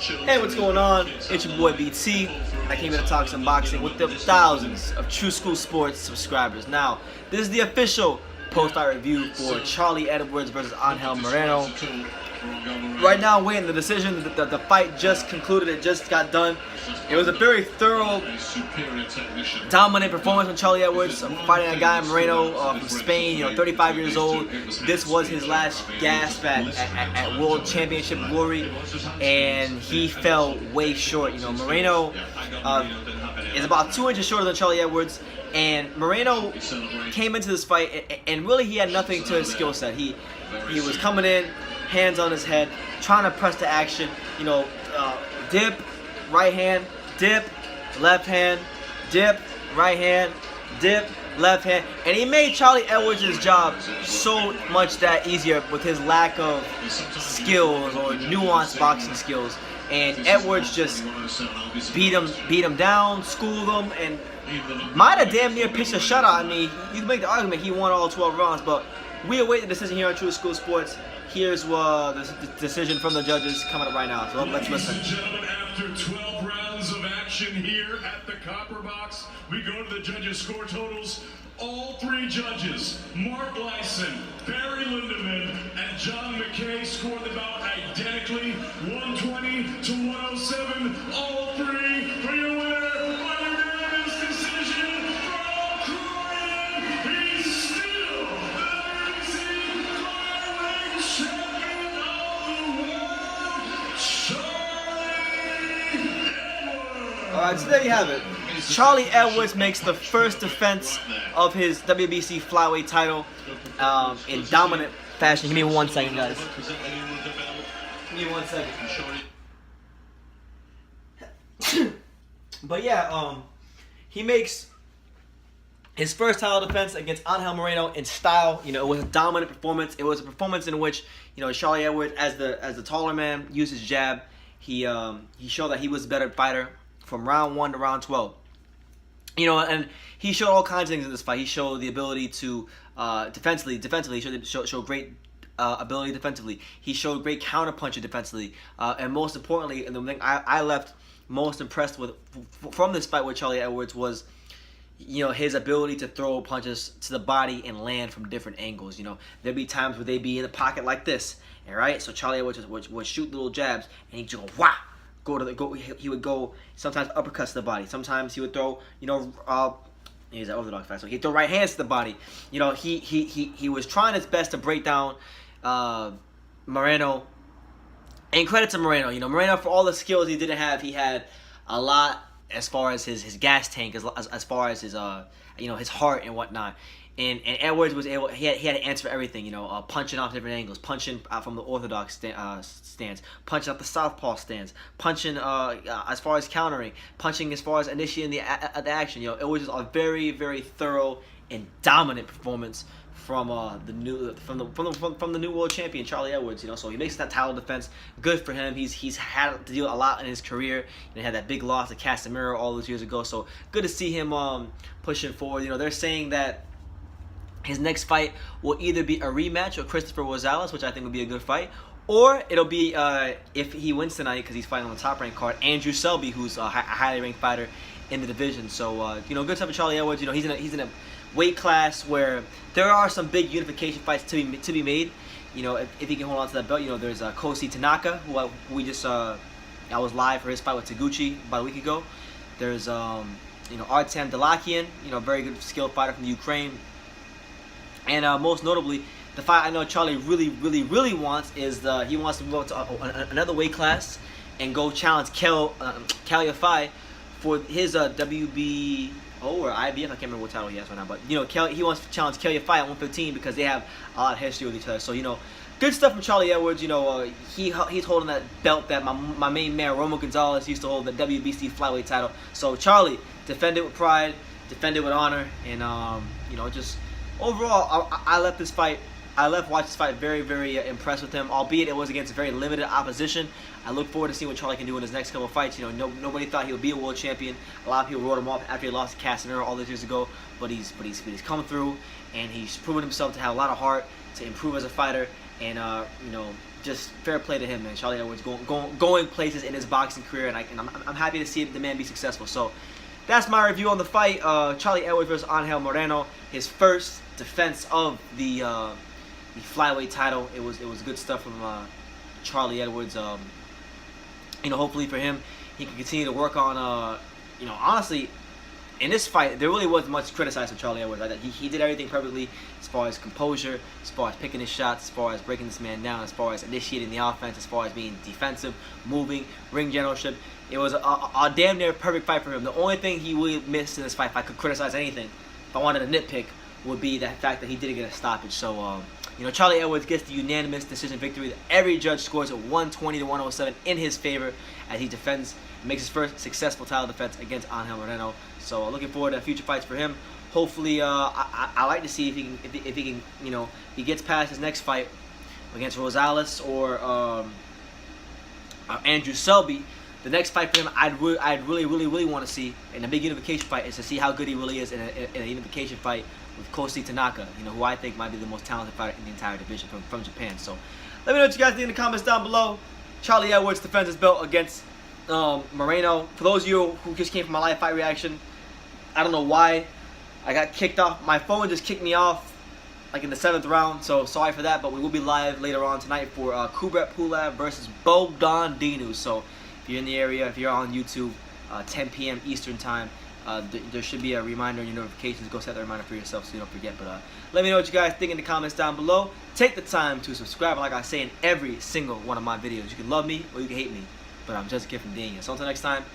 Hey, what's going on? It's your boy BT, and I came here to talk some boxing with the thousands of True School Sports subscribers. Now, this is the official post-fight review for Charlie Edwards versus Angel Moreno. Right now, waiting the decision. The fight just concluded. It just got done. It was a very thorough, dominant performance from Charlie Edwards. Fighting a guy, Moreno, from Spain, 35 years old. This was his last gasp at World Championship glory, and he fell way short. Moreno is about 2 inches shorter than Charlie Edwards, and Moreno came into this fight, and really he had nothing to his skill set. He was coming in, hands on his head, trying to press to action. Dip, right hand, dip, left hand, dip, right hand, dip, left hand. And he made Charlie Edwards' job so much that easier with his lack of skills or nuanced boxing skills. And Edwards just beat him down, schooled him, and might have damn near pitched a shutout. I mean, you can make the argument he won all 12 rounds, but we await the decision here on True School Sports. Here's the decision from the judges coming up right now. So let's listen. Ladies and gentlemen, after 12 rounds of action here at the Copper Box, we go to the judges' score totals. All three judges, Mark Lyson, Barry Lindemann, and John McKay, scored the bout identically, 120 to 107. All three for your winner by unanimous decision from Korea. He's still the WBC flyweight champion of the world, Charlie Edwards. All right, so there you have it. Charlie Edwards makes the first defense of his WBC flyweight title in dominant fashion. Give me 1 second, guys. Give me 1 second. But yeah, he makes his first title defense against Angel Moreno in style. It was a dominant performance. It was a performance in which Charlie Edwards, as the taller man, used his jab. He showed that he was a better fighter from round 1 to round 12. And he showed all kinds of things in this fight. He showed the ability to defensively. He showed great ability defensively. He showed great counterpunching defensively. And most importantly, and the thing I left most impressed with from this fight with Charlie Edwards was, his ability to throw punches to the body and land from different angles. There'd be times where they'd be in the pocket like this, all right? So Charlie Edwards would shoot little jabs, and he'd just go, wah! He would go sometimes uppercuts to the body. Sometimes he would throw, he's an orthodox fighter, so he'd throw right hands to the body. He was trying his best to break down Moreno. And credit to Moreno. Moreno, for all the skills he didn't have, he had a lot as far as his gas tank, as far as his his heart and whatnot. And Edwards was able. He had to answer everything. Punching off different angles, punching out from the orthodox stance, punching out the southpaw stance, punching as far as countering, punching as far as initiating the action. It was just a very, very thorough and dominant performance from the new world champion Charlie Edwards. So he makes that title defense. Good for him. He's had to deal a lot in his career. He had that big loss to Casemiro all those years ago. So good to see him pushing forward. They're saying that his next fight will either be a rematch with Christopher Rosales, which I think would be a good fight, or it'll be, if he wins tonight, because he's fighting on the top-ranked card, Andrew Selby, who's a highly ranked fighter in the division. So, good stuff for Charlie Edwards. He's in a weight class where there are some big unification fights to be made. If he can hold on to that belt. There's Kosi Tanaka, who I was live for his fight with Taguchi about a week ago. There's Artem Dalakian, very good skilled fighter from the Ukraine. And most notably, the fight I know Charlie really, really, really wants is he wants to move up to another weight class and go challenge Kaliafai for his WBO or IBF. I can't remember what title he has right now, but he wants to challenge Kaliafai at 115 because they have a lot of history with each other. So good stuff from Charlie Edwards. He's holding that belt that my main man Romo Gonzalez used to hold, the WBC flyweight title. So Charlie, defend it with pride, defend it with honor, and just. Overall, I left watch this fight very, very impressed with him, albeit it was against a very limited opposition. I look forward to seeing what Charlie can do in his next couple of fights. Nobody thought he would be a world champion. A lot of people wrote him off after he lost to Casemiro all those years ago, but he's come through, and he's proven himself to have a lot of heart, to improve as a fighter, and just fair play to him, man. Charlie Edwards going places in his boxing career, and I'm happy to see the man be successful. So that's my review on the fight. Charlie Edwards versus Angel Moreno, his first defense of the flyweight title. It was good stuff from Charlie Edwards. Hopefully for him, he can continue to work on. Honestly, in this fight, there really wasn't much criticized for Charlie Edwards. He did everything perfectly as far as composure, as far as picking his shots, as far as breaking this man down, as far as initiating the offense, as far as being defensive, moving, ring generalship. It was a damn near perfect fight for him. The only thing he really missed in this fight, if I could criticize anything, if I wanted to nitpick, would be the fact that he didn't get a stoppage. So, Charlie Edwards gets the unanimous decision victory. Every judge scores a 120 to 107 in his favor as he defends, makes his first successful title defense against Angel Moreno. So, looking forward to future fights for him. Hopefully, I like to see if he can, if he gets past his next fight against Rosales or Andrew Selby. The next fight for him, I'd really want to see in a big unification fight is to see how good he really is in a unification fight with Kosi Tanaka, who I think might be the most talented fighter in the entire division from Japan. So let me know what you guys think in the comments down below. Charlie Edwards defends his belt against Moreno. For those of you who just came from my live fight reaction, I don't know why I got kicked off. My phone just kicked me off like in the 7th round, so sorry for that, but we will be live later on tonight for Kubrat Pulev versus Bogdan Dinu. So if you're in the area, if you're on YouTube, 10 p.m. Eastern time, there should be a reminder in your notifications. Go set that reminder for yourself so you don't forget. But let me know what you guys think in the comments down below. Take the time to subscribe, like I say in every single one of my videos. You can love me or you can hate me, but I'm just a kid from Daniel. So until next time,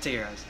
take care, guys.